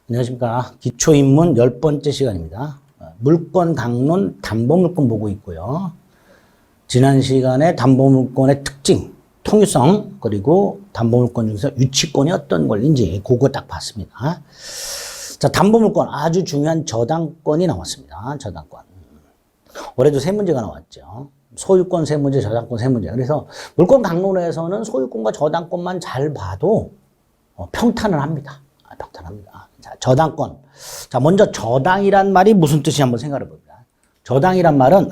안녕하십니까. 기초인문 10번째 시간입니다. 물권 강론 담보물권 보고 있고요. 지난 시간에 담보물권의 특징, 통유성, 그리고 담보물권 중에서 유치권이 어떤 걸인지 그거 딱 봤습니다. 자, 담보물권 아주 중요한 저당권이 나왔습니다. 저당권. 올해도 세 문제가 나왔죠. 소유권 세 문제, 저당권 세 문제. 그래서 물권 강론에서는 소유권과 저당권만 잘 봐도 평탄을 합니다. 평탄합니다. 자, 저당권. 자, 먼저 저당이란 말이 무슨 뜻인지 한번 생각해 봅니다. 저당이란 말은,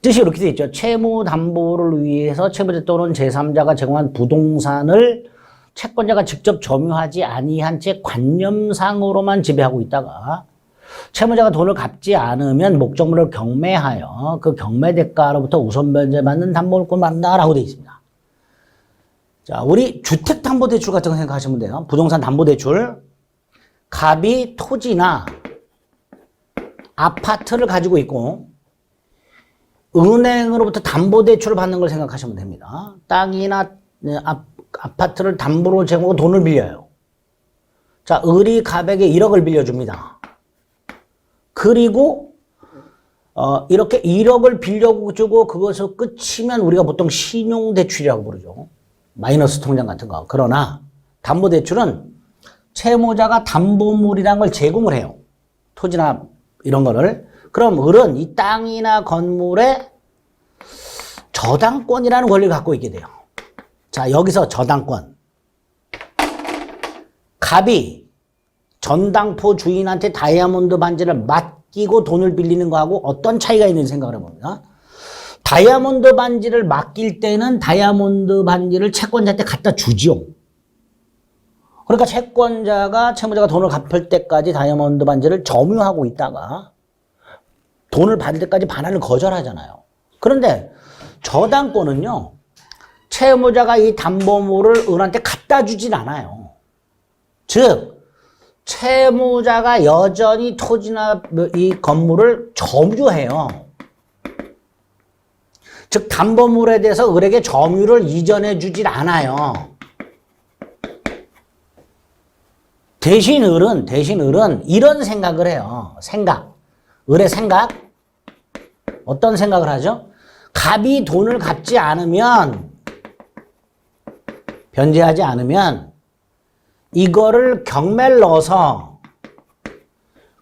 뜻이 이렇게 되어 있죠. 채무 담보를 위해서 채무자 또는 제3자가 제공한 부동산을 채권자가 직접 점유하지 아니한 채 관념상으로만 지배하고 있다가 채무자가 돈을 갚지 않으면 목적물을 경매하여 그 경매 대가로부터 우선 변제받는 담보물권을 받는다라고 되어 있습니다. 자, 우리 주택담보대출 같은 거 생각하시면 돼요. 부동산 담보대출. 갑이 토지나 아파트를 가지고 있고 은행으로부터 담보대출을 받는 걸 생각하시면 됩니다. 땅이나 아파트를 담보로 제공하고 돈을 빌려요. 자, 을이 갑에게 1억을 빌려줍니다. 그리고 이렇게 1억을 빌려주고 그것을 끝이면 우리가 보통 신용대출이라고 부르죠. 마이너스 통장 같은 거. 그러나 담보대출은 채무자가 담보물이라는 걸 제공을 해요. 토지나 이런 거를. 그럼 을은 이 땅이나 건물에 저당권이라는 권리를 갖고 있게 돼요. 자, 여기서 저당권. 갑이 전당포 주인한테 다이아몬드 반지를 맡기고 돈을 빌리는 거하고 어떤 차이가 있는지 생각을 해봅니다. 다이아몬드 반지를 맡길 때는 다이아몬드 반지를 채권자한테 갖다 주지요. 그러니까 채무자가 돈을 갚을 때까지 다이아몬드 반지를 점유하고 있다가 돈을 받을 때까지 반환을 거절하잖아요. 그런데 저당권은요, 채무자가 이 담보물을 을한테 갖다 주진 않아요. 즉, 채무자가 여전히 토지나 이 건물을 점유해요. 즉 담보물에 대해서 을에게 점유를 이전해 주질 않아요. 대신 을은 이런 생각을 해요. 을의 생각. 어떤 생각을 하죠? 갑이 돈을 갚지 않으면, 변제하지 않으면 이거를 경매를 넣어서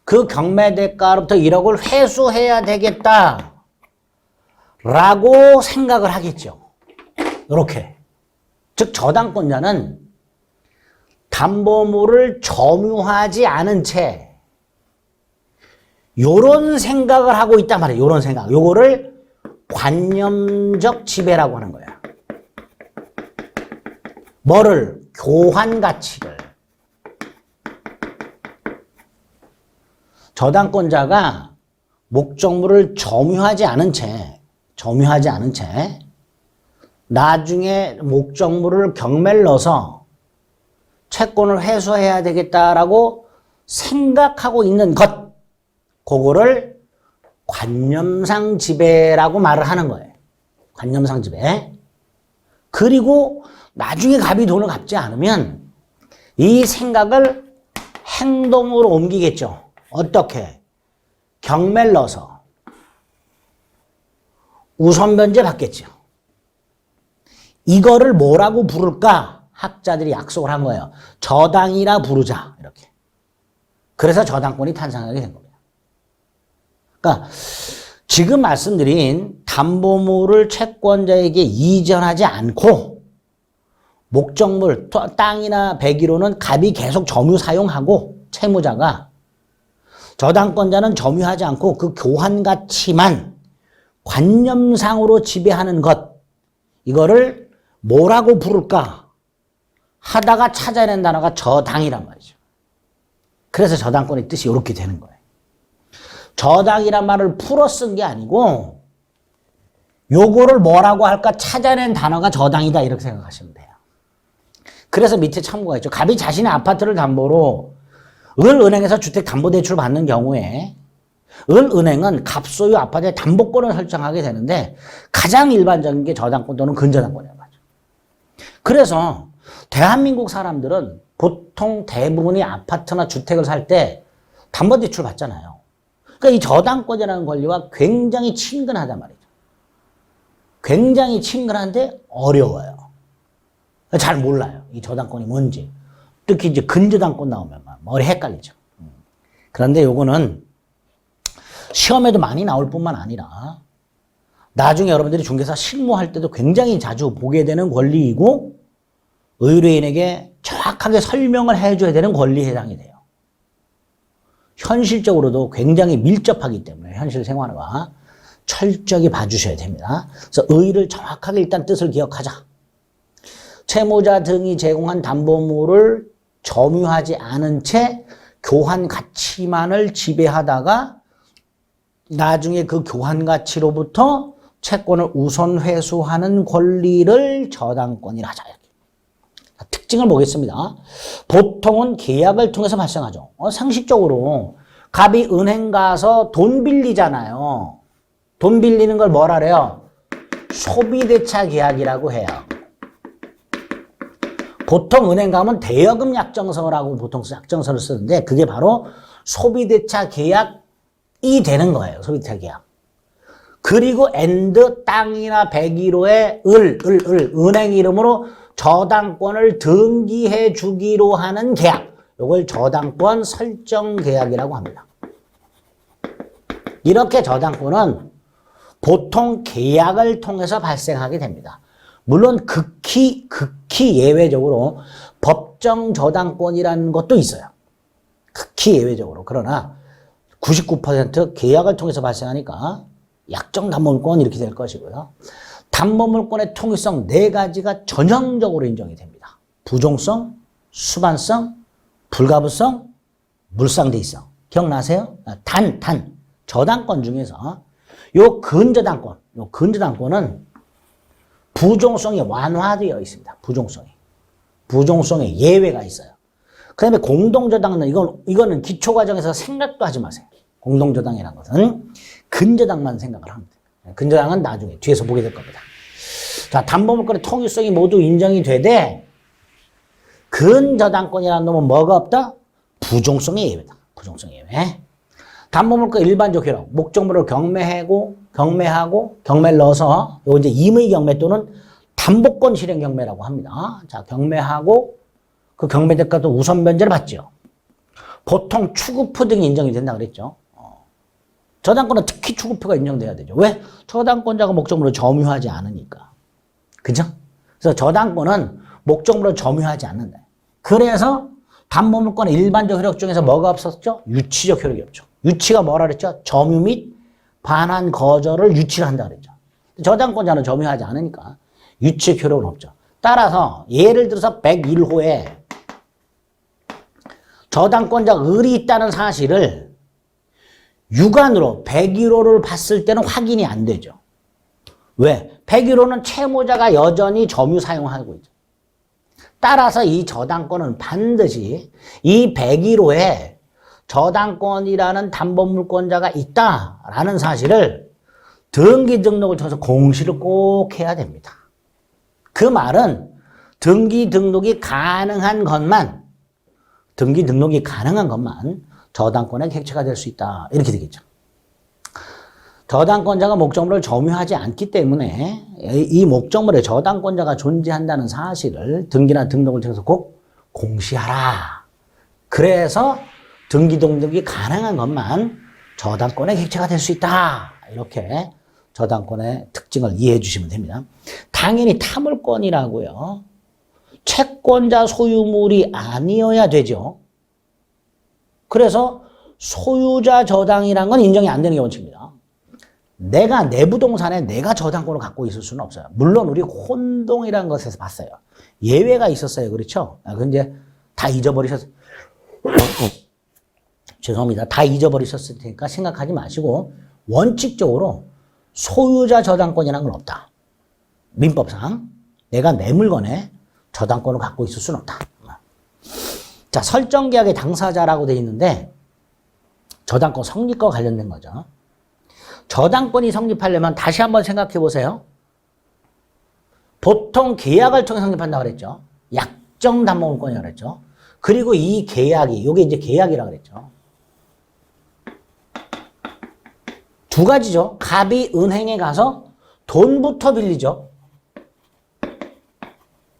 그 경매 대가로부터 1억을 회수해야 되겠다 라고 생각을 하겠죠. 이렇게. 즉 저당권자는 담보물을 점유하지 않은 채 요런 생각을 하고 있단 말이에요. 요런 생각. 요거를 관념적 지배라고 하는 거야. 뭐를? 교환 가치를. 저당권자가 목적물을 점유하지 않은 채 나중에 목적물을 경매를 넣어서 채권을 회수해야 되겠다라고 생각하고 있는 것, 그거를 관념상 지배라고 말을 하는 거예요. 관념상 지배. 그리고 나중에 갑이 돈을 갚지 않으면 이 생각을 행동으로 옮기겠죠. 어떻게? 경매를 넣어서 우선 변제 받겠죠. 이거를 뭐라고 부를까? 학자들이 약속을 한 거예요. 저당이라 부르자. 이렇게. 그래서 저당권이 탄생하게 된 겁니다. 그러니까 지금 말씀드린 담보물을 채권자에게 이전하지 않고 목적물, 땅이나 배기로는 갑이 계속 점유 사용하고 채무자가 저당권자는 점유하지 않고 그 교환 가치만 관념상으로 지배하는 것, 이거를 뭐라고 부를까 하다가 찾아낸 단어가 저당이란 말이죠. 그래서 저당권의 뜻이 이렇게 되는 거예요. 저당이란 말을 풀어 쓴 게 아니고 요거를 뭐라고 할까 찾아낸 단어가 저당이다 이렇게 생각하시면 돼요. 그래서 밑에 참고가 있죠. 갑이 자신의 아파트를 담보로 을은행에서 주택담보대출을 받는 경우에 을은행은 갑소유 아파트의 담보권을 설정하게 되는데 가장 일반적인 게 저당권 또는 근저당권이라고 하죠. 그래서 대한민국 사람들은 보통 대부분이 아파트나 주택을 살 때 담보대출 받잖아요. 그러니까 이 저당권이라는 권리와 굉장히 친근하단 말이죠. 굉장히 친근한데 어려워요. 잘 몰라요. 이 저당권이 뭔지. 특히 이제 근저당권 나오면 막 머리 헷갈리죠. 그런데 요거는 시험에도 많이 나올 뿐만 아니라 나중에 여러분들이 중개사 실무할 때도 굉장히 자주 보게 되는 권리이고 의뢰인에게 정확하게 설명을 해줘야 되는 권리에 해당이 돼요. 현실적으로도 굉장히 밀접하기 때문에 현실 생활과 철저히 봐주셔야 됩니다. 그래서 의의를 정확하게 일단 뜻을 기억하자. 채무자 등이 제공한 담보물을 점유하지 않은 채 교환 가치만을 지배하다가 나중에 그 교환 가치로부터 채권을 우선 회수하는 권리를 저당권이라 하자. 특징을 보겠습니다. 보통은 계약을 통해서 발생하죠. 상식적으로 갑이 은행 가서 돈 빌리잖아요. 돈 빌리는 걸 뭐라 그래요? 소비대차 계약이라고 해요. 보통 은행 가면 대여금 약정서라고 보통 약정서를 쓰는데 그게 바로 소비대차 계약이 되는 거예요. 소비대차 계약. 그리고 엔드 땅이나 101호에 은행 이름으로 저당권을 등기해 주기로 하는 계약. 이걸 저당권 설정 계약이라고 합니다. 이렇게 저당권은 보통 계약을 통해서 발생하게 됩니다. 물론 극히 예외적으로 법정 저당권이라는 것도 있어요. 극히 예외적으로. 그러나 99% 계약을 통해서 발생하니까 약정 담보물권 이렇게 될 것이고요. 담보물권의 통일성 4가지가 전형적으로 인정이 됩니다. 부종성, 수반성, 불가부성, 물상대의성. 기억나세요? 저당권 중에서 요 근저당권은 부종성이 완화되어 있습니다. 부종성에 예외가 있어요. 그 다음에 공동저당은 이거는 기초과정에서 생각도 하지 마세요. 공동저당이라는 것은 근저당만 생각을 합니다. 근저당은 나중에 뒤에서 보게 될 겁니다. 자, 담보물권의 통일성이 모두 인정이 되되 근저당권이라는 놈은 뭐가 없다? 부종성의 예외다. 부종성의 예외. 담보물권 일반적 효력, 목적물을 경매하고 경매를 넣어서 요 이제 임의 경매 또는 담보권 실행 경매라고 합니다. 자, 경매하고 그 경매 대가도 우선 변제를 받죠. 보통 추구표 등이 인정이 된다 그랬죠. 저당권은 특히 추구표가 인정돼야 되죠. 왜? 저당권자가 목적물을 점유하지 않으니까. 그죠? 그래서 저당권은 목적물을 점유하지 않는다. 그래서 담보물권의 일반적 효력 중에서 뭐가 없었죠? 유치적 효력이 없죠. 유치가 뭐라 그랬죠? 점유 및 반환 거절을 유치를 한다 그랬죠. 저당권자는 점유하지 않으니까 유치적 효력은 없죠. 따라서 예를 들어서 101호에 저당권자 을이 있다는 사실을 유관으로 101호를 봤을 때는 확인이 안 되죠. 왜? 101호는 채무자가 여전히 점유 사용하고 있죠. 따라서 이 저당권은 반드시 이 101호에 저당권이라는 담보물권자가 있다라는 사실을 등기 등록을 통해서 공시를 꼭 해야 됩니다. 그 말은 등기 등록이 가능한 것만 저당권의 객체가 될 수 있다. 이렇게 되겠죠. 저당권자가 목적물을 점유하지 않기 때문에 이 목적물에 저당권자가 존재한다는 사실을 등기나 등록을 통해서 꼭 공시하라. 그래서 등기 등록이 가능한 것만 저당권의 객체가 될 수 있다. 이렇게 저당권의 특징을 이해해 주시면 됩니다. 당연히 타물권이라고요. 채권자 소유물이 아니어야 되죠. 그래서 소유자 저당이란 건 인정이 안 되는 게 원칙입니다. 내 부동산에 내가 저당권을 갖고 있을 수는 없어요. 물론 우리 혼동이라는 것에서 봤어요. 예외가 있었어요. 그렇죠? 그건 이제 다 잊어버리셨어요. 죄송합니다. 다 잊어버리셨을 테니까 생각하지 마시고 원칙적으로 소유자 저당권이라는 건 없다. 민법상 내가 내 물건에 저당권을 갖고 있을 수는 없다. 자, 설정계약의 당사자라고 되어 있는데 저당권 성립과 관련된 거죠. 저당권이 성립하려면 다시 한번 생각해 보세요. 보통 계약을 통해 성립한다고 그랬죠. 약정 담보물권이라고 그랬죠. 그리고 이 계약이, 요게 이제 계약이라고 그랬죠. 두 가지죠. 갑이 은행에 가서 돈부터 빌리죠.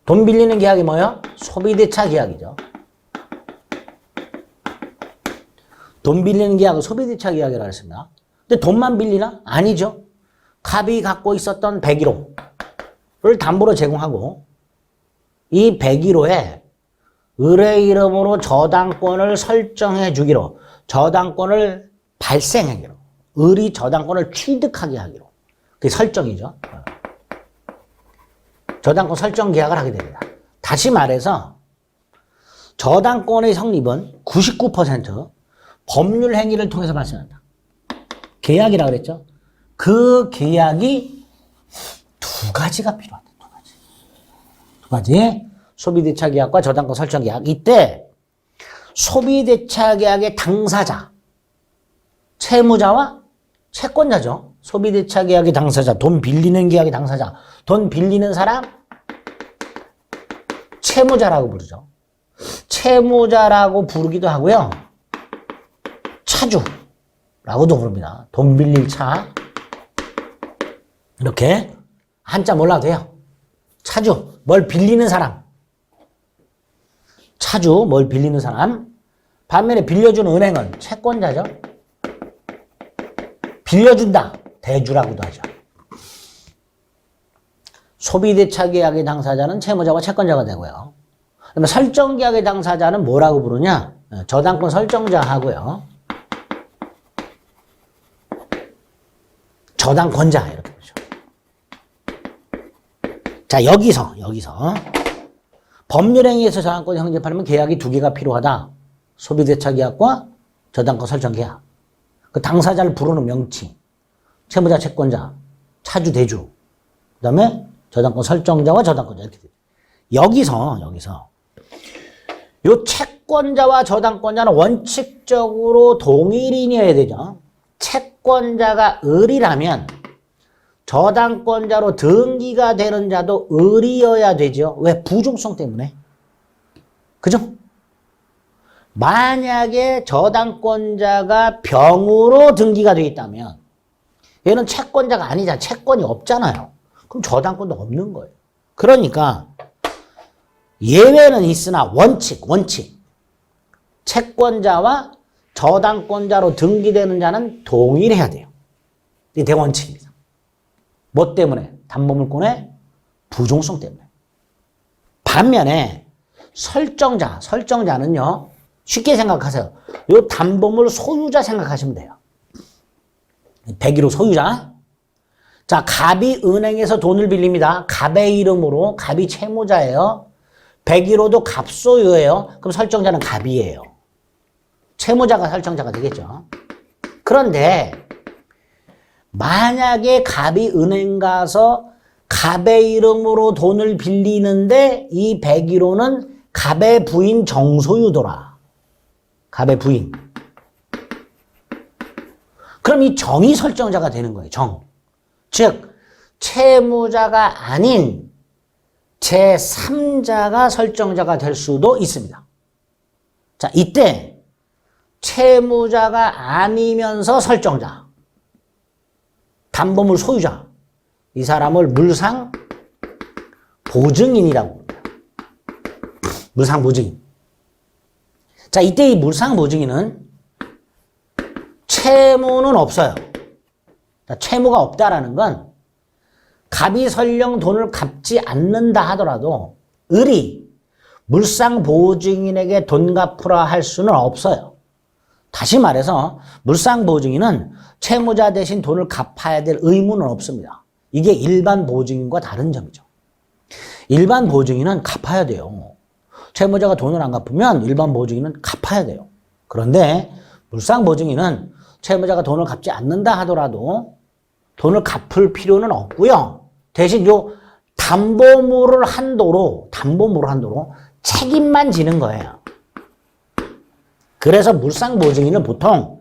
돈 빌리는 계약이 뭐예요? 소비대차 계약이죠. 돈 빌리는 계약은 소비대차 계약이라고 했습니다. 근데 돈만 빌리나? 아니죠. 갑이 갖고 있었던 101호를 담보로 제공하고 이 101호에 을의 이름으로 저당권을 설정해 주기로, 저당권을 발생하기로, 을이 저당권을 취득하게 하기로. 그게 설정이죠. 저당권 설정 계약을 하게 됩니다. 다시 말해서 저당권의 성립은 99% 법률 행위를 통해서 발생한다. 계약이라고 그랬죠. 그 계약이 두 가지가 필요하다. 두 가지. 소비대차 계약과 저당권 설정 계약. 이때 소비대차 계약의 당사자, 채무자와 채권자죠. 소비대차 계약의 당사자, 돈 빌리는 계약의 당사자, 돈 빌리는 사람, 채무자라고 부르죠. 채무자라고 부르기도 하고요. 차주라고도 부릅니다. 돈 빌릴 차. 이렇게 한자 몰라도 돼요. 차주, 뭘 빌리는 사람. 차주, 뭘 빌리는 사람. 반면에 빌려주는 은행은 채권자죠. 빌려준다. 대주라고도 하죠. 소비대차 계약의 당사자는 채무자와 채권자가 되고요. 그다음에 설정 계약의 당사자는 뭐라고 부르냐? 저당권 설정자 하고요. 저당권자 이렇게 보죠. 자, 여기서 법률행위에서 저당권 성립하려면 계약이 두 개가 필요하다. 소비대차 계약과 저당권 설정 계약. 그 당사자를 부르는 명칭. 채무자, 채권자, 차주, 대주. 그 다음에 저당권 설정자와 저당권자 이렇게 돼요. 여기서 요 채권자와 저당권자는 원칙적으로 동일인이어야 되죠. 채권자가 을이라면 저당권자로 등기가 되는 자도 을이어야 되죠. 왜? 부종성 때문에. 그죠? 만약에 저당권자가 병으로 등기가 되어 있다면 얘는 채권자가 아니잖아. 채권이 없잖아요. 그럼 저당권도 없는 거예요. 그러니까 예외는 있으나 원칙. 채권자와 저당권자로 등기되는 자는 동일해야 돼요. 이게 대원칙입니다. 뭐 때문에? 담보물권의 부종성 때문에. 반면에 설정자는요. 쉽게 생각하세요. 요 담보물 소유자 생각하시면 돼요. 101호 소유자. 자, 갑이 은행에서 돈을 빌립니다. 갑의 이름으로, 갑이 채무자예요. 101호도 갑 소유예요. 그럼 설정자는 갑이에요. 채무자가 설정자가 되겠죠. 그런데 만약에 갑이 은행 가서 갑의 이름으로 돈을 빌리는데 이 101호는 갑의 부인 정소유도라. 갑의 부인. 그럼 이 정이 설정자가 되는 거예요. 정. 즉 채무자가 아닌 제3자가 설정자가 될 수도 있습니다. 자, 이때 채무자가 아니면서 설정자, 담보물 소유자, 이 사람을 물상 보증인이라고 합니다. 물상 보증인. 자, 이때 이 물상 보증인은 채무는 없어요. 자, 채무가 없다라는 건 갑이 설령 돈을 갚지 않는다 하더라도 을이 물상 보증인에게 돈 갚으라 할 수는 없어요. 다시 말해서 물상 보증인은 채무자 대신 돈을 갚아야 될 의무는 없습니다. 이게 일반 보증인과 다른 점이죠. 일반 보증인은 갚아야 돼요. 채무자가 돈을 안 갚으면 일반 보증인은 갚아야 돼요. 그런데 물상 보증인은 채무자가 돈을 갚지 않는다 하더라도 돈을 갚을 필요는 없고요. 대신 요 담보물을 한도로 책임만 지는 거예요. 그래서 물상 보증인은 보통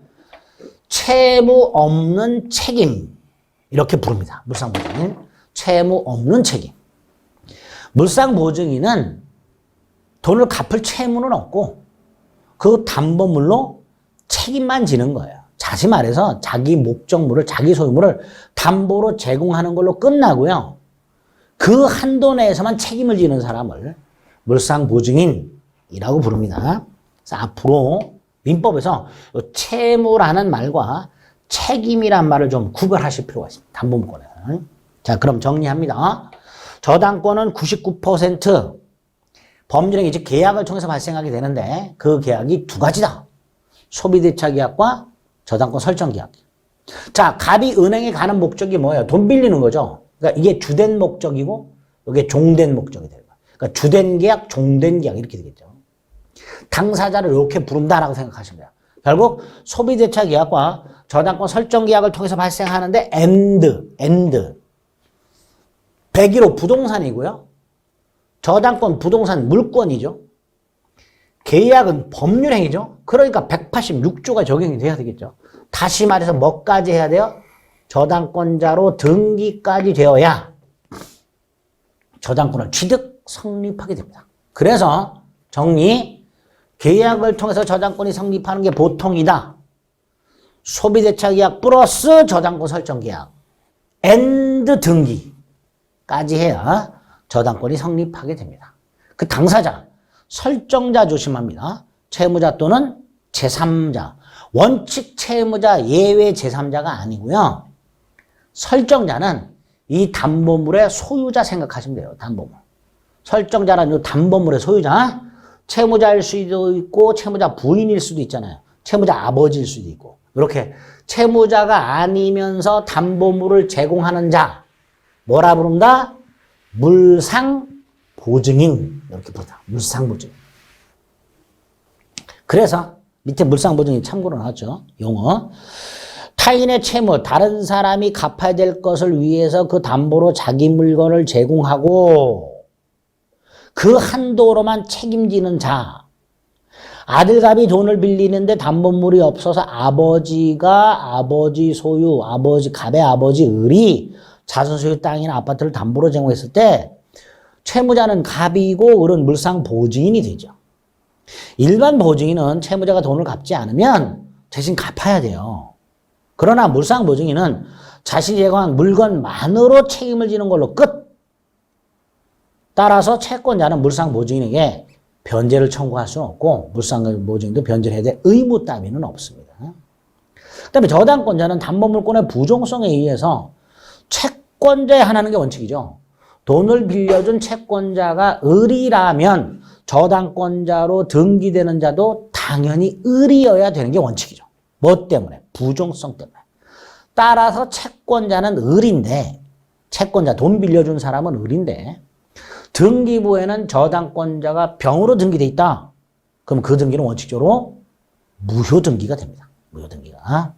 채무 없는 책임 이렇게 부릅니다. 물상 보증인. 채무 없는 책임. 물상 보증인은 돈을 갚을 채무는 없고 그 담보물로 책임만 지는 거예요. 다시 말해서 자기 목적물을, 자기 소유물을 담보로 제공하는 걸로 끝나고요. 그 한도 내에서만 책임을 지는 사람을 물상보증인이라고 부릅니다. 그래서 앞으로 민법에서 채무라는 말과 책임이란 말을 좀 구별하실 필요가 있습니다. 담보물권에서는. 자, 그럼 정리합니다. 저당권은 99% 법률행위, 즉 계약을 통해서 발생하게 되는데 그 계약이 두 가지다. 소비대차계약과 저당권 설정계약. 자, 갑이 은행에 가는 목적이 뭐예요? 돈 빌리는 거죠. 그러니까 이게 주된 목적이고 이게 종된 목적이 되는 거예요. 그러니까 주된 계약, 종된 계약 이렇게 되겠죠. 당사자를 이렇게 부른다라고 생각하시면 돼요. 결국 소비대차계약과 저당권 설정계약을 통해서 발생하는데 and 101호 부동산이고요. 저당권 부동산 물권이죠. 계약은 법률행위죠. 그러니까 186조가 적용이 돼야 되겠죠. 다시 말해서 뭐까지 해야 돼요? 저당권자로 등기까지 되어야 저당권을 취득 성립하게 됩니다. 그래서 정리, 계약을 통해서 저당권이 성립하는 게 보통이다. 소비대차계약 플러스 저당권 설정계약 and 등기까지 해야 저당권이 성립하게 됩니다. 그 당사자, 설정자 조심합니다. 채무자 또는 제3자. 원칙 채무자 예외 제3자가 아니고요. 설정자는 이 담보물의 소유자 생각하시면 돼요. 담보물. 설정자는 이 담보물의 소유자. 채무자일 수도 있고 채무자 부인일 수도 있잖아요. 채무자 아버지일 수도 있고. 이렇게 채무자가 아니면서 담보물을 제공하는 자. 뭐라 부른다? 물상보증인. 이렇게 부르다. 물상보증인. 그래서 밑에 물상보증인 참고로 나왔죠. 용어. 타인의 채무, 다른 사람이 갚아야 될 것을 위해서 그 담보로 자기 물건을 제공하고 그 한도로만 책임지는 자. 아들갑이 돈을 빌리는데 담보물이 없어서 아버지가 아버지 소유, 갑의 아버지 을이 자선 소유 땅이나 아파트를 담보로 제공했을 때 채무자는 갑이고 을은 물상보증인이 되죠. 일반 보증인은 채무자가 돈을 갚지 않으면 대신 갚아야 돼요. 그러나 물상보증인은 자신이 제공한 물건만으로 책임을 지는 걸로 끝. 따라서 채권자는 물상보증인에게 변제를 청구할 수는 없고 물상보증인도 변제를 해야 될 의무 따위는 없습니다. 그 다음에 저당권자는 담보물권의 부종성에 의해서 채권자에 한하는 게 원칙이죠. 돈을 빌려준 채권자가 을이라면 저당권자로 등기되는 자도 당연히 을이어야 되는 게 원칙이죠. 뭐 때문에? 부종성 때문에. 따라서 채권자는 을인데, 채권자 돈 빌려준 사람은 을인데 등기부에는 저당권자가 병으로 등기돼 있다. 그럼 그 등기는 원칙적으로 무효 등기가 됩니다. 무효 등기가.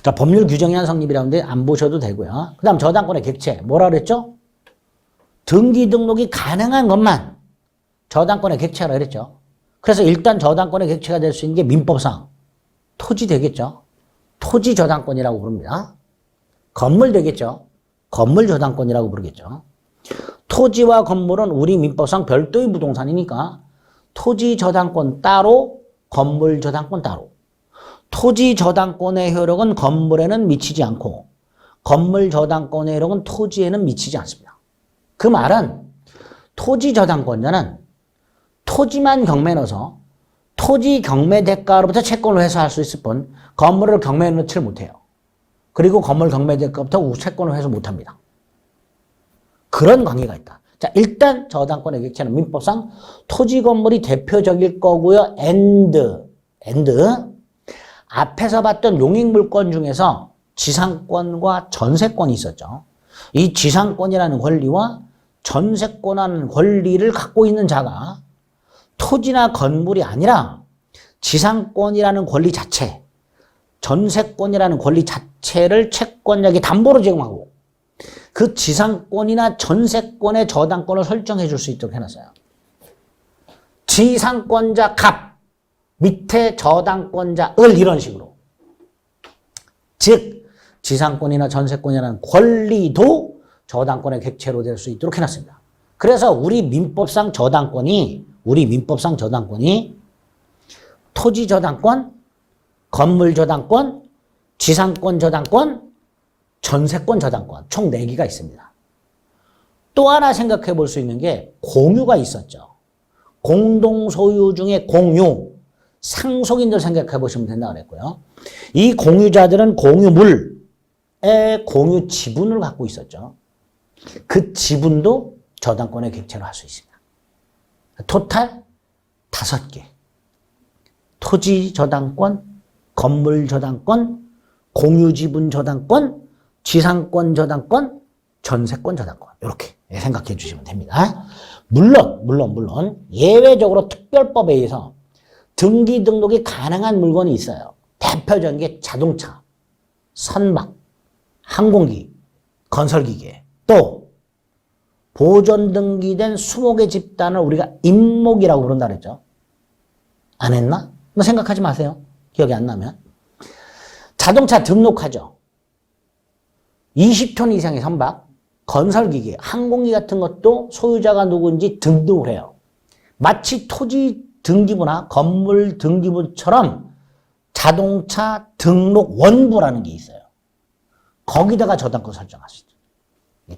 자, 법률 규정이 성립이라는데 안 보셔도 되고요. 그 다음 저당권의 객체. 뭐라 그랬죠? 등기 등록이 가능한 것만 저당권의 객체라 그랬죠. 그래서 일단 저당권의 객체가 될 수 있는 게 민법상 토지 되겠죠. 토지 저당권이라고 부릅니다. 건물 되겠죠. 건물 저당권이라고 부르겠죠. 토지와 건물은 우리 민법상 별도의 부동산이니까 토지 저당권 따로, 건물 저당권 따로. 토지 저당권의 효력은 건물에는 미치지 않고 건물 저당권의 효력은 토지에는 미치지 않습니다. 그 말은 토지 저당권자는 토지만 경매에 넣어서 토지 경매 대가로부터 채권을 회수할 수 있을 뿐 건물을 경매에 넣지를 못해요. 그리고 건물 경매 대가부터 채권을 회수 못합니다. 그런 관계가 있다. 자, 일단 저당권의 객체는 민법상 토지 건물이 대표적일 거고요. and 앞에서 봤던 용익물권 중에서 지상권과 전세권이 있었죠. 이 지상권이라는 권리와 전세권이라는 권리를 갖고 있는 자가 토지나 건물이 아니라 지상권이라는 권리 자체, 전세권이라는 권리 자체를 채권자에게 담보로 제공하고 그 지상권이나 전세권의 저당권을 설정해 줄 수 있도록 해놨어요. 지상권자 갑, 밑에 저당권자 을 이런 식으로. 즉 지상권이나 전세권이라는 권리도 저당권의 객체로 될 수 있도록 해놨습니다. 그래서 우리 민법상 저당권이 우리 민법상 저당권이 토지 저당권, 건물 저당권, 지상권 저당권, 전세권 저당권 총 4개가 있습니다. 또 하나 생각해 볼 수 있는 게 공유가 있었죠. 공동소유 중에 공유, 상속인들 생각해 보시면 된다고 그랬고요. 이 공유자들은 공유물의 공유 지분을 갖고 있었죠. 그 지분도 저당권의 객체로 할 수 있습니다. 토탈 5개. 토지 저당권, 건물 저당권, 공유지분 저당권, 지상권 저당권, 전세권 저당권 이렇게 생각해 주시면 됩니다. 물론 예외적으로 특별법에 의해서 등기 등록이 가능한 물건이 있어요. 대표적인 게 자동차, 선박, 항공기, 건설기계, 또 보존 등기된 20개 집단을 우리가 임목이라고 부른다 그랬죠. 안 했나? 뭐 생각하지 마세요. 기억이 안 나면. 자동차 등록하죠. 20톤 이상의 선박, 건설기계, 항공기 같은 것도 소유자가 누군지 등록을 해요. 마치 토지 등기부나 건물 등기부처럼 자동차 등록 원부라는 게 있어요. 거기다가 저당권 설정할 수 있죠.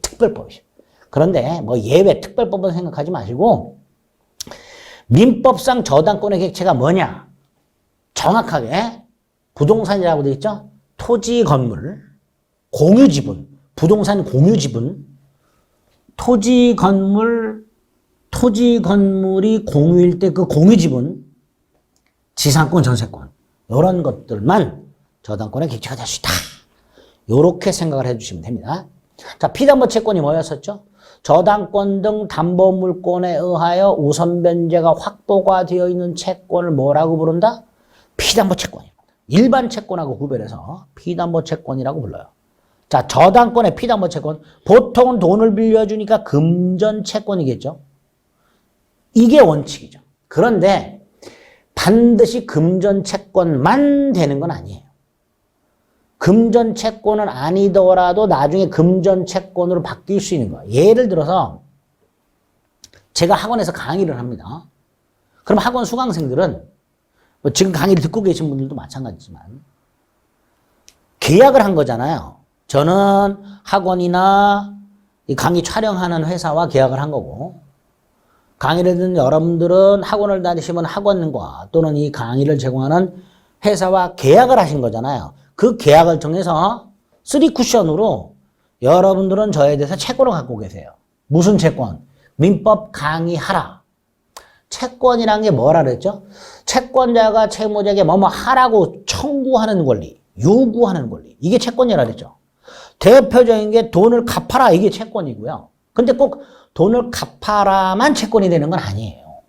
특별법이죠. 그런데 뭐 예외 특별법은 생각하지 마시고 민법상 저당권의 객체가 뭐냐? 정확하게 부동산이라고 되어 있죠? 토지, 건물, 공유지분, 부동산 공유지분, 토지, 건물이 공유일 때 그 공유지분, 지상권, 전세권 이런 것들만 저당권의 객체가 될 수 있다. 이렇게 생각을 해주시면 됩니다. 자, 피담보 채권이 뭐였었죠? 저당권 등 담보물권에 의하여 우선 변제가 확보가 되어 있는 채권을 뭐라고 부른다? 피담보 채권입니다. 일반 채권하고 구별해서 피담보 채권이라고 불러요. 자, 저당권의 피담보 채권, 보통은 돈을 빌려주니까 금전 채권이겠죠. 이게 원칙이죠. 그런데 반드시 금전 채권만 되는 건 아니에요. 금전 채권은 아니더라도 나중에 금전 채권으로 바뀔 수 있는 거예요. 예를 들어서 제가 학원에서 강의를 합니다. 그럼 학원 수강생들은 뭐 지금 강의를 듣고 계신 분들도 마찬가지지만 계약을 한 거잖아요. 저는 학원이나 이 강의 촬영하는 회사와 계약을 한 거고 강의를 듣는 여러분들은 학원을 다니시면 학원과 또는 이 강의를 제공하는 회사와 계약을 하신 거잖아요. 그 계약을 통해서 3쿠션으로 여러분들은 저에 대해서 채권을 갖고 계세요. 무슨 채권? 민법 강의하라. 채권이란 게 뭐라 그랬죠? 채권자가 채무자에게 뭐뭐 하라고 청구하는 권리, 요구하는 권리. 이게 채권이라 그랬죠. 대표적인 게 돈을 갚아라. 이게 채권이고요. 근데 꼭 돈을 갚아라만 채권이 되는 건 아니에요.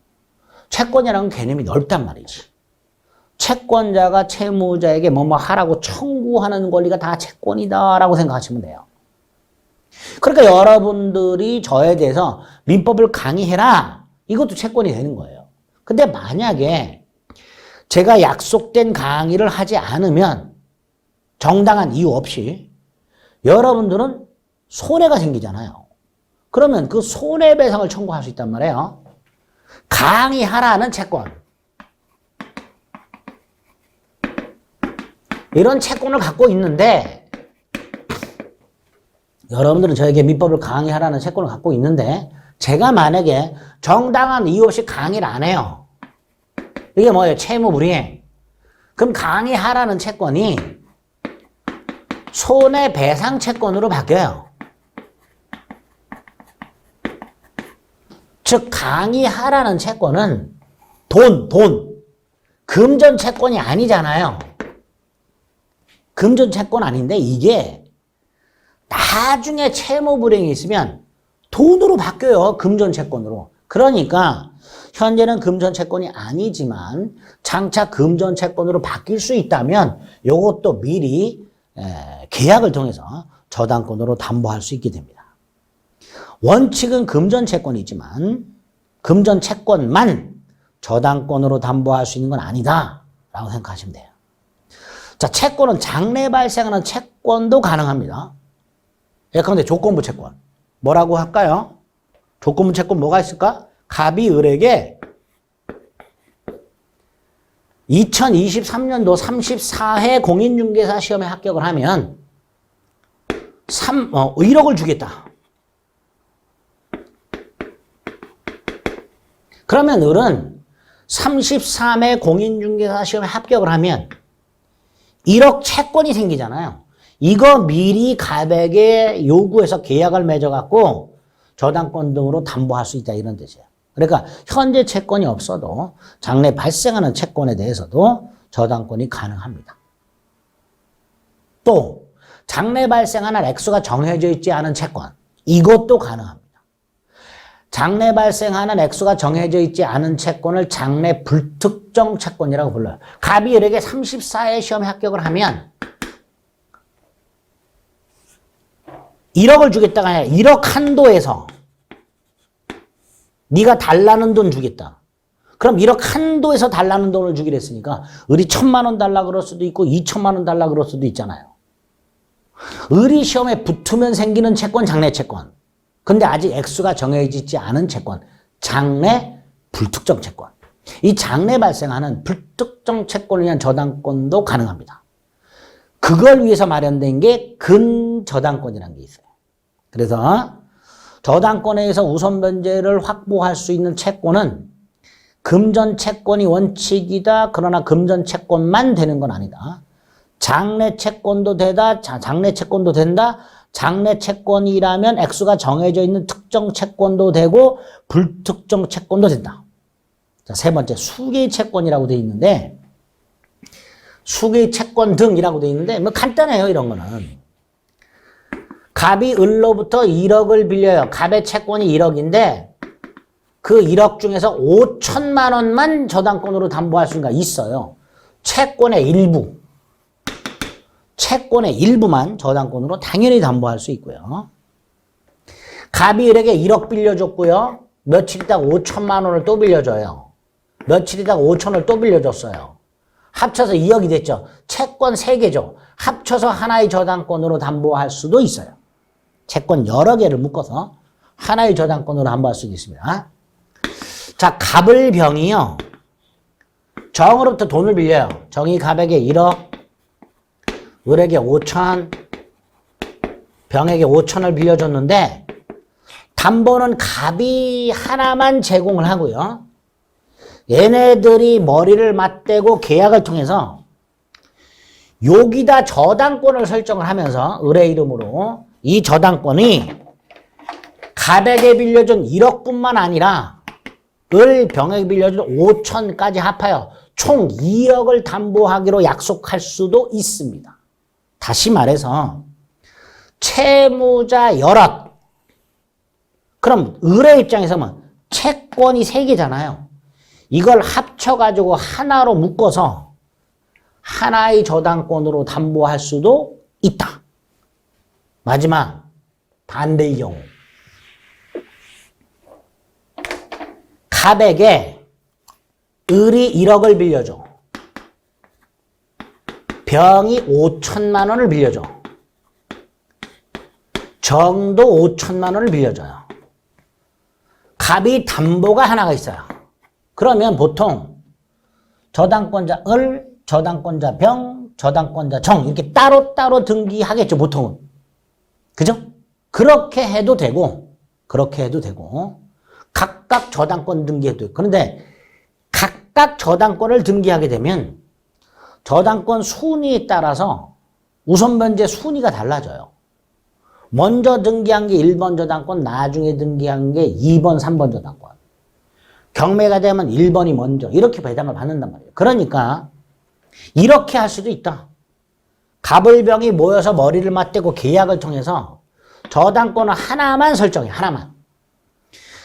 채권이라는 개념이 넓단 말이지. 채권자가 채무자에게 뭐뭐 하라고 청구하는 권리가 다 채권이다라고 생각하시면 돼요. 그러니까 여러분들이 저에 대해서 민법을 강의해라. 이것도 채권이 되는 거예요. 근데 만약에 제가 약속된 강의를 하지 않으면 정당한 이유 없이 여러분들은 손해가 생기잖아요. 그러면 그 손해배상을 청구할 수 있단 말이에요. 강의하라는 채권. 이런 채권을 갖고 있는데 여러분들은 저에게 민법을 강의하라는 채권을 갖고 있는데 제가 만약에 정당한 이유 없이 강의를 안 해요. 이게 뭐예요? 채무불이행. 그럼 강의하라는 채권이 손해배상 채권으로 바뀌어요. 즉 강의하라는 채권은 돈, 금전 채권이 아니잖아요. 금전 채권 아닌데 이게 나중에 채무불이행이 있으면 돈으로 바뀌어요. 금전 채권으로. 그러니까 현재는 금전 채권이 아니지만 장차 금전 채권으로 바뀔 수 있다면 이것도 미리 계약을 통해서 저당권으로 담보할 수 있게 됩니다. 원칙은 금전 채권이지만 금전 채권만 저당권으로 담보할 수 있는 건 아니다라고 생각하시면 돼요. 자, 채권은 장래 발생하는 채권도 가능합니다. 예컨대 조건부 채권. 뭐라고 할까요? 조건부 채권 뭐가 있을까? 갑이 을에게 2023년도 34회 공인중개사 시험에 합격을 하면 1억을 주겠다. 그러면 을은 33회 공인중개사 시험에 합격을 하면 1억 채권이 생기잖아요. 이거 미리 갑에게 요구해서 계약을 맺어갖고 저당권 등으로 담보할 수 있다 이런 뜻이에요. 그러니까 현재 채권이 없어도 장래 발생하는 채권에 대해서도 저당권이 가능합니다. 또 장래 발생하는 액수가 정해져 있지 않은 채권 이것도 가능합니다. 장래 발생하는 액수가 정해져 있지 않은 채권을 장래 불특정 채권이라고 불러요. 갑이 을에게 34회 시험에 합격을 하면 1억을 주겠다가 아니라 1억 한도에서 네가 달라는 돈 주겠다. 그럼 1억 한도에서 달라는 돈을 주기로 했으니까 을이 1,000만 원 달라 그럴 수도 있고 2,000만 원 달라 그럴 수도 있잖아요. 을이 시험에 붙으면 생기는 채권 장래 채권. 근데 아직 액수가 정해지지 않은 채권, 장래 불특정 채권. 이 장래 발생하는 불특정 채권을 위한 저당권도 가능합니다. 그걸 위해서 마련된 게 근저당권이라는 게 있어요. 그래서 저당권에 의해서 우선 변제를 확보할 수 있는 채권은 금전 채권이 원칙이다. 그러나 금전 채권만 되는 건 아니다. 장래 채권도 되다. 장래 채권도 된다. 장래 채권이라면 액수가 정해져 있는 특정 채권도 되고 불특정 채권도 된다. 자, 세 번째 수개의 채권이라고 되어 있는데 수개의 채권 등이라고 되어 있는데 뭐 간단해요. 이런 거는. 갑이 을로부터 1억을 빌려요. 갑의 채권이 1억인데 그 1억 중에서 5천만 원만 저당권으로 담보할 수가 있어요. 채권의 일부. 채권의 일부만 저당권으로 당연히 담보할 수 있고요. 갑이 을에게 1억 빌려줬고요. 며칠 있다가 5천만 원을 또 빌려줘요. 며칠 있다가 5천을 또 빌려줬어요. 합쳐서 2억이 됐죠. 채권 3개죠. 합쳐서 하나의 저당권으로 담보할 수도 있어요. 채권 여러 개를 묶어서 하나의 저당권으로 담보할 수 있습니다. 자, 갑을병이요. 정으로부터 돈을 빌려요. 정이 갑에게 1억, 을에게 5천, 병에게 5천을 빌려줬는데 담보는 갑이 하나만 제공을 하고요. 얘네들이 머리를 맞대고 계약을 통해서 여기다 저당권을 설정을 하면서 을의 이름으로 이 저당권이 갑에게 빌려준 1억뿐만 아니라 을 병에게 빌려준 5천까지 합하여 총 2억을 담보하기로 약속할 수도 있습니다. 다시 말해서 채무자 여럿. 그럼 을의 입장에서는 채권이 3개잖아요. 이걸 합쳐가지고 하나로 묶어서 하나의 저당권으로 담보할 수도 있다. 마지막 반대의 경우 갑에게 을이 1억을 빌려줘. 병이 5천만 원을 빌려줘. 정도 5천만 원을 빌려줘요. 갑이 담보가 하나가 있어요. 그러면 보통 저당권자 을, 저당권자 병, 저당권자 정 이렇게 따로따로 등기하겠죠. 보통은. 그죠? 그렇게 해도 되고 각각 저당권 등기해도 되고. 그런데 각각 저당권을 등기하게 되면 저당권 순위에 따라서 우선변제 순위가 달라져요. 먼저 등기한 게 1번 저당권, 나중에 등기한 게 2번, 3번 저당권. 경매가 되면 1번이 먼저 이렇게 배당을 받는단 말이에요. 그러니까 이렇게 할 수도 있다. 갑을병이 모여서 머리를 맞대고 계약을 통해서 저당권을 하나만 설정해. 하나만.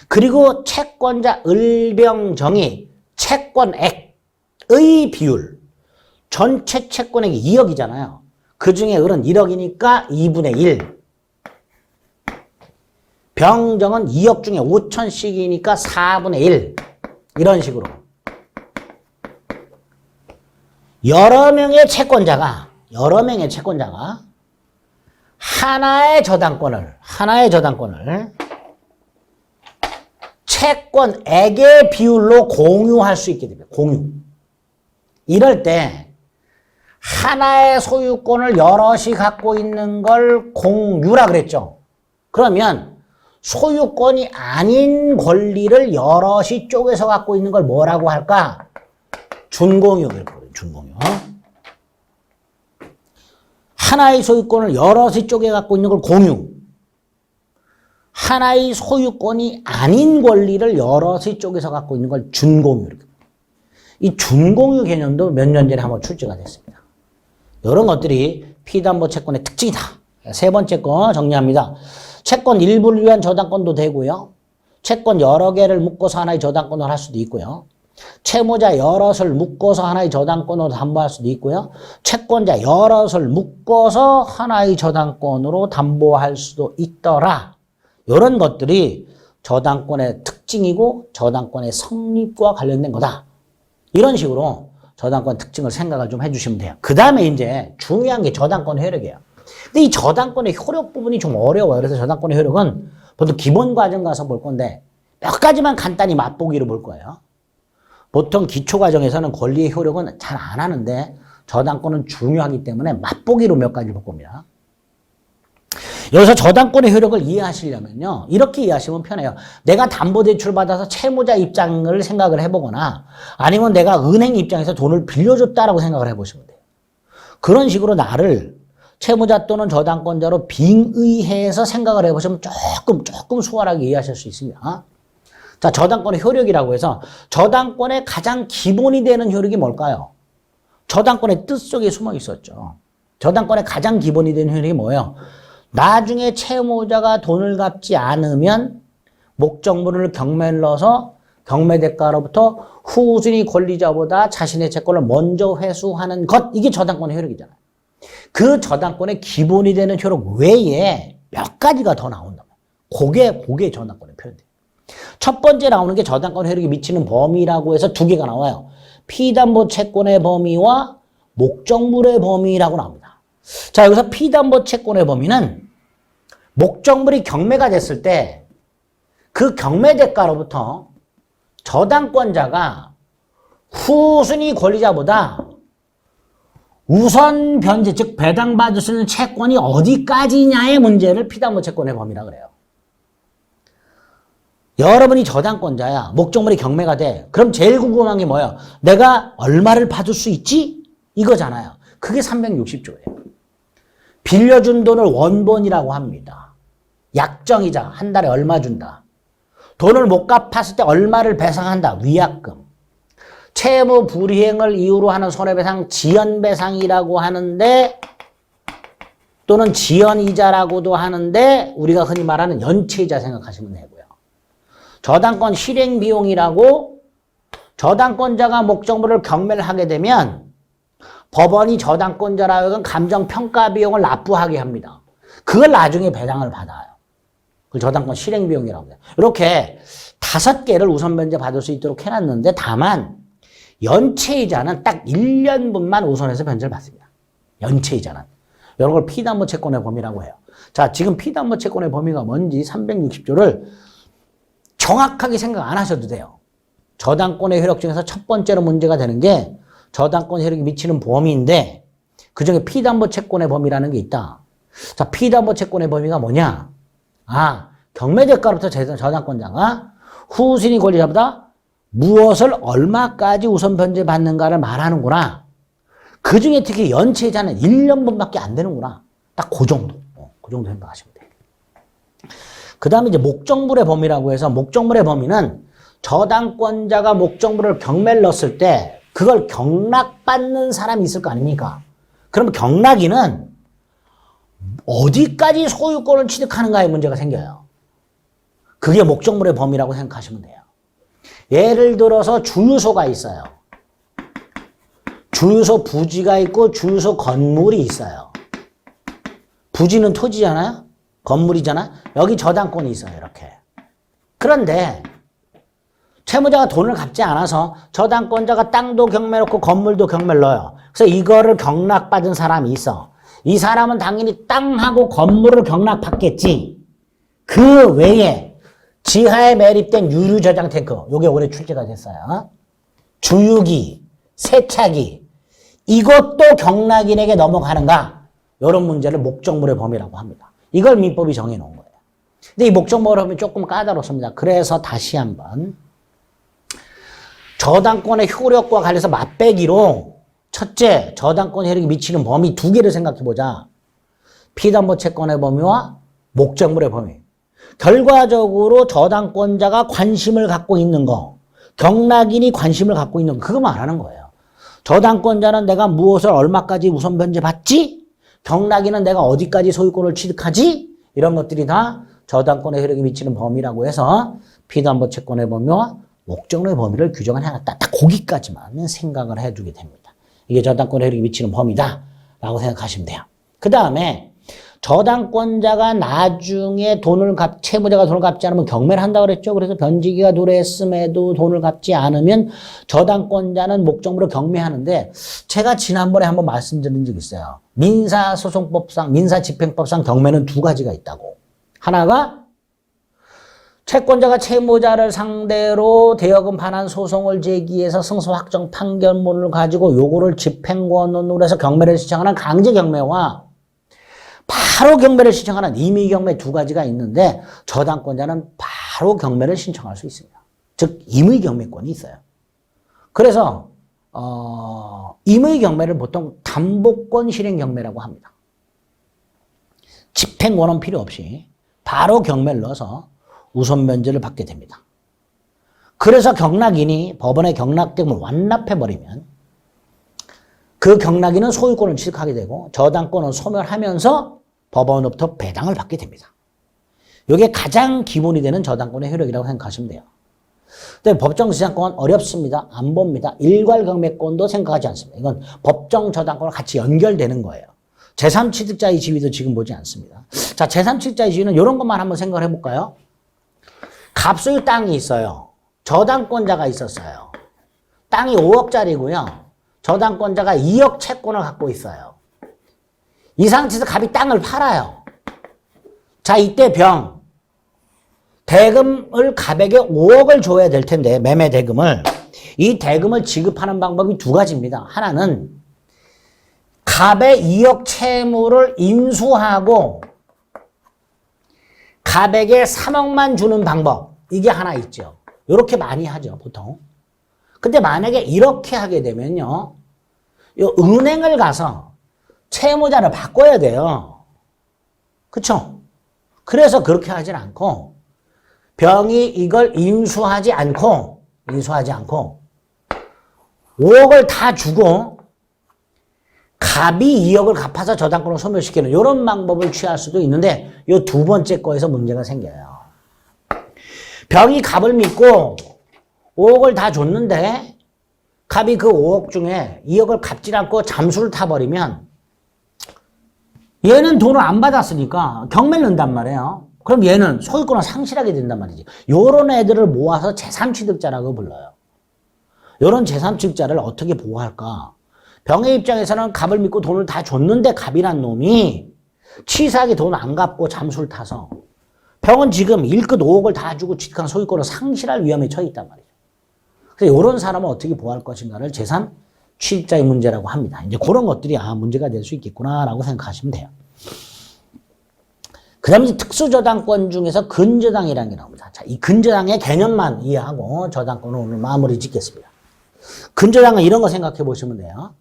그리고 채권자 을병정이 채권액의 비율. 전체 채권액이 2억이잖아요. 그중에 을은 1억이니까 2분의 1. 병정은 2억 중에 5천씩이니까 4분의 1. 이런 식으로. 여러 명의 채권자가 하나의 저당권을 채권액의 비율로 공유할 수 있게 됩니다. 공유. 이럴 때 하나의 소유권을 여럿이 갖고 있는 걸 공유라 그랬죠. 그러면 소유권이 아닌 권리를 여럿이 쪼개서 갖고 있는 걸 뭐라고 할까? 준공유. 준공유. 하나의 소유권을 여럿이 쪼개 갖고 있는 걸 공유. 하나의 소유권이 아닌 권리를 여럿이 쪼개서 갖고 있는 걸 준공유. 이 준공유 개념도 몇 년 전에 한번 출제가 됐습니다. 이런 것들이 피담보채권의 특징이다. 세 번째 거 정리합니다. 채권 일부를 위한 저당권도 되고요. 채권 여러 개를 묶어서 하나의 저당권을 할 수도 있고요. 채무자 여럿을 묶어서 하나의 저당권으로 담보할 수도 있고요. 채권자 여럿을 묶어서 하나의 저당권으로 담보할 수도 있더라. 이런 것들이 저당권의 특징이고 저당권의 성립과 관련된 거다. 이런 식으로 저당권 특징을 생각을 좀 해주시면 돼요. 그 다음에 이제 중요한 게 저당권 효력이에요. 근데 이 저당권의 효력 부분이 좀 어려워요. 그래서 저당권의 효력은 보통 기본 과정 가서 볼 건데 몇 가지만 간단히 맛보기로 볼 거예요. 보통 기초 과정에서는 권리의 효력은 잘 안 하는데 저당권은 중요하기 때문에 맛보기로 몇 가지 볼 겁니다. 여기서 저당권의 효력을 이해하시려면요. 이렇게 이해하시면 편해요. 내가 담보대출 받아서 채무자 입장을 생각을 해보거나 아니면 내가 은행 입장에서 돈을 빌려줬다라고 생각을 해보시면 돼요. 그런 식으로 나를 채무자 또는 저당권자로 빙의해서 생각을 해보시면 조금 수월하게 이해하실 수 있습니다. 자, 저당권의 효력이라고 해서 저당권의 가장 기본이 되는 효력이 뭘까요? 저당권의 뜻 속에 숨어 있었죠. 저당권의 가장 기본이 되는 효력이 뭐예요? 나중에 채무자가 돈을 갚지 않으면 목적물을 경매를 넣어서 경매 대가로부터 후순위 권리자보다 자신의 채권을 먼저 회수하는 것, 이게 저당권의 효력이잖아요. 그 저당권의 기본이 되는 효력 외에 몇 가지가 더 나온다. 그게 저당권의 표현돼요. 첫 번째 나오는 게 저당권 효력이 미치는 범위라고 해서 두 개가 나와요. 피담보 채권의 범위와 목적물의 범위라고 나옵니다. 자, 여기서 피담보 채권의 범위는 목적물이 경매가 됐을 때 그 경매 대가로부터 저당권자가 후순위 권리자보다 우선 변제, 즉 배당받을 수 있는 채권이 어디까지냐의 문제를 피담보 채권의 범위라 그래요. 여러분이 저당권자야. 목적물이 경매가 돼. 그럼 제일 궁금한 게 뭐예요? 내가 얼마를 받을 수 있지? 이거잖아요. 그게 360조예요. 빌려준 돈을 원본이라고 합니다. 약정이자 한 달에 얼마 준다. 돈을 못 갚았을 때 얼마를 배상한다. 위약금. 채무 불이행을 이유로 하는 손해배상 지연배상이라고 하는데 또는 지연이자라고도 하는데 우리가 흔히 말하는 연체이자 생각하시면 되고요. 저당권 실행비용이라고 저당권자가 목적물을 경매를 하게 되면 법원이 저당권자라 하여금 감정평가비용을 납부하게 합니다. 그걸 나중에 배당을 받아요. 그걸 저당권 실행비용이라고 해요. 이렇게 5개를 우선변제 받을 수 있도록 해놨는데 다만 연체이자는 딱 1년분만 우선해서 변제를 받습니다. 연체이자는. 이런 걸 피담보 채권의 범위라고 해요. 자, 지금 피담보 채권의 범위가 뭔지 360조를 정확하게 생각 안 하셔도 돼요. 저당권의 효력 중에서 첫 번째로 문제가 되는 게 저당권 효력이 미치는 범위인데 그중에 피담보 채권의 범위라는 게 있다. 자, 피담보 채권의 범위가 뭐냐? 경매 대가로부터 저당권자가 후순위 권리자보다 무엇을 얼마까지 우선 변제 받는가를 말하는구나. 그 중에 특히 연체이자는 1년분밖에 안 되는구나. 딱 그 정도. 그 정도 생각하시면 돼요. 그 다음에 이제 목적물의 범위라고 해서 목적물의 범위는 저당권자가 목적물을 경매를 넣었을 때 그걸 경락받는 사람이 있을 거 아닙니까? 그럼 경락인은 어디까지 소유권을 취득하는가의 문제가 생겨요. 그게 목적물의 범위라고 생각하시면 돼요. 예를 들어서 주유소가 있어요. 주유소 부지가 있고 주유소 건물이 있어요. 부지는 토지잖아요. 건물이잖아. 여기 저당권이 있어요. 이렇게. 그런데 채무자가 돈을 갚지 않아서 저당권자가 땅도 경매 놓고 건물도 경매를 넣어요. 그래서 이거를 경락받은 사람이 있어. 이 사람은 당연히 땅하고 건물을 경락받겠지. 그 외에 지하에 매립된 유류 저장 탱크, 요게 올해 출제가 됐어요. 주유기, 세차기, 이것도 경락인에게 넘어가는가? 이런 문제를 목적물의 범위라고 합니다. 이걸 민법이 정해놓은 거예요. 근데 이 목적물의 범위 조금 까다롭습니다. 그래서 다시 한번 저당권의 효력과 관련해서 맞배기로 첫째, 저당권 효력이 미치는 범위 두 개를 생각해보자. 피담보 채권의 범위와 목적물의 범위. 결과적으로 저당권자가 관심을 갖고 있는 거, 경락인이 관심을 갖고 있는 거, 그거 말하는 거예요. 저당권자는 내가 무엇을 얼마까지 우선 변제받지? 경락인은 내가 어디까지 소유권을 취득하지? 이런 것들이 다 저당권의 효력이 미치는 범위라고 해서 피담보 채권의 범위와 목적물의 범위를 규정을 해놨다. 딱 거기까지만 생각을 해두게 됩니다. 이게 저당권의 효력이 미치는 범위다라고 생각하시면 돼요. 그 다음에 저당권자가 나중에 채무자가 돈을 갚지 않으면 경매를 한다고 그랬죠. 그래서 변지기가 도래했음에도 돈을 갚지 않으면 저당권자는 목적물을 경매하는데 제가 지난번에 한번 말씀드린 적이 있어요. 민사소송법상, 민사집행법상 경매는 두 가지가 있다고. 하나가 채권자가 채무자를 상대로 대여금 반환 소송을 제기해서 승소 확정 판결문을 가지고 요거를 집행권으로 해서 경매를 신청하는 강제 경매와 바로 경매를 신청하는 임의 경매 두 가지가 있는데 저당권자는 바로 경매를 신청할 수 있습니다. 즉 임의 경매권이 있어요. 그래서 임의 경매를 보통 담보권 실행 경매라고 합니다. 집행권은 필요 없이 바로 경매를 넣어서 우선 면제를 받게 됩니다. 그래서 경락인이 법원의 경락대금을 완납해버리면 그 경락인은 소유권을 취득하게 되고 저당권은 소멸하면서 법원으로부터 배당을 받게 됩니다. 이게 가장 기본이 되는 저당권의 효력이라고 생각하시면 돼요. 근데 법정지상권은 어렵습니다. 안 봅니다. 일괄경매권도 생각하지 않습니다. 이건 법정 저당권과 같이 연결되는 거예요. 제3취득자의 지위도 지금 보지 않습니다. 자, 제3취득자의 지위는 이런 것만 한번 생각을 해볼까요? 갑소유 땅이 있어요. 저당권자가 있었어요. 땅이 5억짜리고요. 저당권자가 2억 채권을 갖고 있어요. 이 상태에서 갑이 땅을 팔아요. 자, 이때 대금을 갑에게 5억을 줘야 될 텐데, 매매 대금을. 이 대금을 지급하는 방법이 두 가지입니다. 하나는 갑의 2억 채무를 인수하고 갑에게 3억만 주는 방법. 이게 하나 있죠. 이렇게 많이 하죠, 보통. 근데 만약에 이렇게 하게 되면요. 은행을 가서 채무자를 바꿔야 돼요. 그쵸? 그래서 그렇게 하진 않고 병이 이걸 인수하지 않고 5억을 다 주고 갑이 2억을 갚아서 저당권을 소멸시키는 이런 방법을 취할 수도 있는데 이 두 번째 거에서 문제가 생겨요. 병이 갑을 믿고 5억을 다 줬는데 갑이 그 5억 중에 2억을 갚지 않고 잠수를 타버리면 얘는 돈을 안 받았으니까 경매를 넣는단 말이에요. 그럼 얘는 소유권을 상실하게 된단 말이지. 요런 애들을 모아서 제3취득자라고 불러요. 요런 제3취득자를 어떻게 보호할까? 병의 입장에서는 갑을 믿고 돈을 다 줬는데 갑이란 놈이 치사하게 돈 안 갚고 잠수를 타서 병은 지금 일끝 5억을 다 주고 취득한 소유권을 상실할 위험에 처해 있단 말이죠. 그래서 이런 사람을 어떻게 보호할 것인가를 제3취득자의 문제라고 합니다. 이제 그런 것들이 문제가 될 수 있겠구나라고 생각하시면 돼요. 그 다음에 특수저당권 중에서 근저당이라는 게 나옵니다. 자, 이 근저당의 개념만 이해하고 저당권을 오늘 마무리 짓겠습니다. 근저당은 이런 거 생각해 보시면 돼요.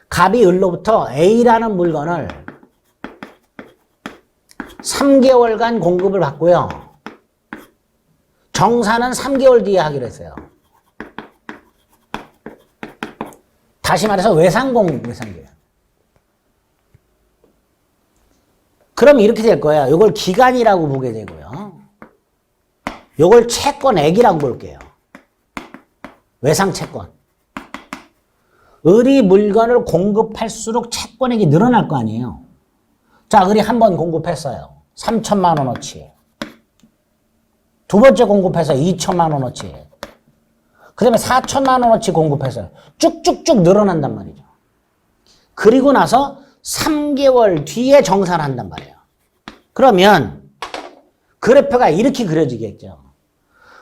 갑이 을로부터 A라는 물건을 3개월간 공급을 받고요. 정산은 3개월 뒤에 하기로 했어요. 다시 말해서 외상계약. 그럼 이렇게 될 거예요. 이걸 기간이라고 보게 되고요. 이걸 채권액이라고 볼게요. 외상채권. 을이 물건을 공급할수록 채권액이 늘어날 거 아니에요. 자, 을이 한 번 공급했어요. 3천만 원어치. 두 번째 공급해서 2천만 원어치. 그 다음에 4천만 원어치 공급해서 쭉쭉쭉 늘어난단 말이죠. 그리고 나서 3개월 뒤에 정산한단 말이에요. 그러면 그래프가 이렇게 그려지겠죠.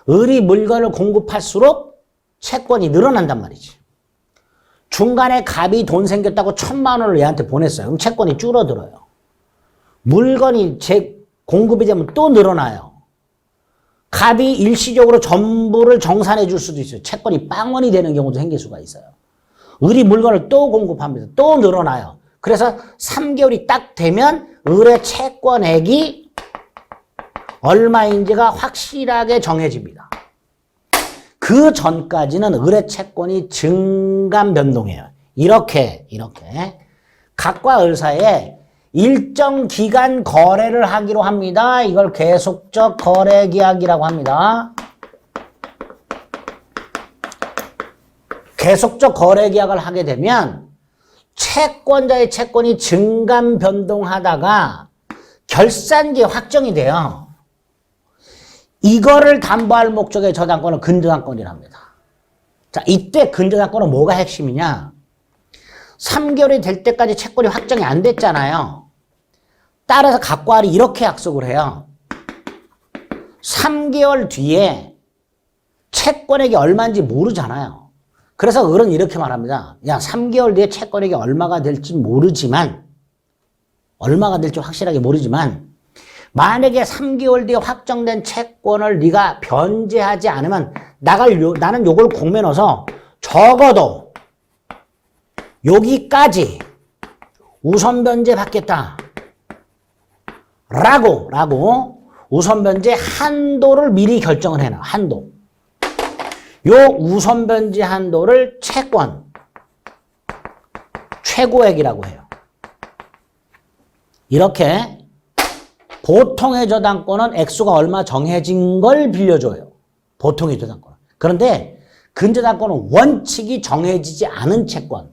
을이 물건을 공급할수록 채권이 늘어난단 말이지. 중간에 갑이 돈 생겼다고 1,000만 원을 얘한테 보냈어요. 그럼 채권이 줄어들어요. 물건이 공급이 되면 또 늘어나요. 갑이 일시적으로 전부를 정산해 줄 수도 있어요. 채권이 빵원이 되는 경우도 생길 수가 있어요. 을이 물건을 또 공급합니다. 또 늘어나요. 그래서 3개월이 딱 되면 을의 채권액이 얼마인지가 확실하게 정해집니다. 그 전까지는 을의 채권이 증감 변동해요. 이렇게 갑과 을 사이에 일정 기간 거래를 하기로 합니다. 이걸 계속적 거래 계약이라고 합니다. 계속적 거래 계약을 하게 되면 채권자의 채권이 증감 변동하다가 결산기에 확정이 돼요. 이거를 담보할 목적의 저당권은 근저당권이랍니다. 자, 이때 근저당권은 뭐가 핵심이냐? 3개월이 될 때까지 채권이 확정이 안 됐잖아요. 따라서 갑과 을이 이렇게 약속을 해요. 3개월 뒤에 채권액이 얼마인지 모르잖아요. 그래서 을은 이렇게 말합니다. 야, 3개월 뒤에 채권액이 얼마가 될지 모르지만, 얼마가 될지 확실하게 모르지만, 만약에 3개월 뒤에 확정된 채권을 네가 변제하지 않으면 나는 요걸 공매 넣어서 적어도 여기까지 우선 변제 받겠다. 라고 우선 변제 한도를 미리 결정을 해놔. 한도. 요 우선 변제 한도를 채권 최고액이라고 해요. 이렇게 보통의 저당권은 액수가 얼마 정해진 걸 빌려줘요. 보통의 저당권은. 그런데 근저당권은 원칙이 정해지지 않은 채권.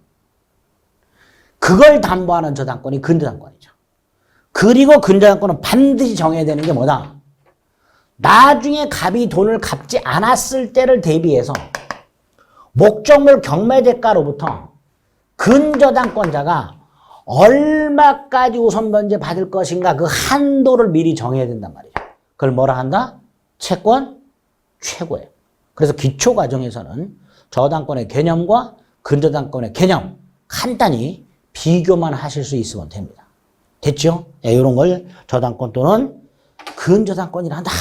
그걸 담보하는 저당권이 근저당권이죠. 그리고 근저당권은 반드시 정해야 되는 게 뭐다? 나중에 갑이 돈을 갚지 않았을 때를 대비해서 목적물 경매대가로부터 근저당권자가 얼마까지 우선 변제 받을 것인가 그 한도를 미리 정해야 된단 말이죠. 그걸 뭐라 한다? 채권 최고액. 그래서 기초과정에서는 저당권의 개념과 근저당권의 개념 간단히 비교만 하실 수 있으면 됩니다. 됐죠? 네, 이런 걸 저당권 또는 근저당권이라 한다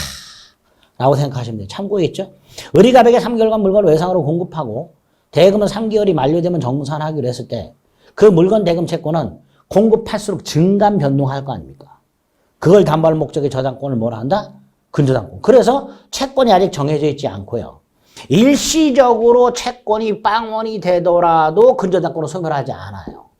라고 생각하시면 돼요. 참고했죠? 을이 갑에게 3개월간 물건을 외상으로 공급하고 대금은 3개월이 만료되면 정산하기로 했을 때 그 물건 대금 채권은 공급할수록 증감 변동할 거 아닙니까? 그걸 담보할 목적의 저당권을 뭐라 한다? 근저당권. 그래서 채권이 아직 정해져 있지 않고요. 일시적으로 채권이 빵원이 되더라도 근저당권은 소멸하지 않아요.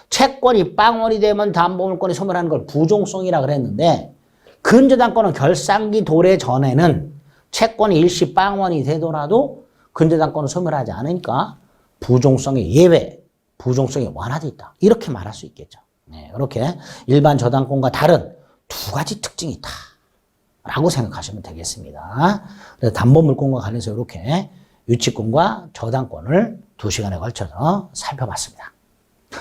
채권이 빵원이 되면 담보물권이 소멸하는 걸 부종성이라 그랬는데 근저당권은 결산기 도래 전에는 채권이 일시 빵원이 되더라도 근저당권은 소멸하지 않으니까 부종성의 예외, 부종성이 완화되어 있다. 이렇게 말할 수 있겠죠. 네, 이렇게 일반 저당권과 다른 두 가지 특징이 있다. 라고 생각하시면 되겠습니다. 그래서 담보물권과 관련해서 이렇게 유치권과 저당권을 2시간에 걸쳐서 살펴봤습니다.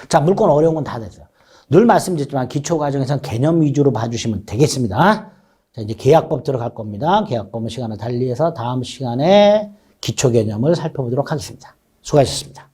자, 물건 어려운 건 다 됐어요. 늘 말씀드렸지만 기초 과정에서는 개념 위주로 봐주시면 되겠습니다. 자, 이제 계약법 들어갈 겁니다. 계약법은 시간을 달리해서 다음 시간에 기초 개념을 살펴보도록 하겠습니다. 수고하셨습니다.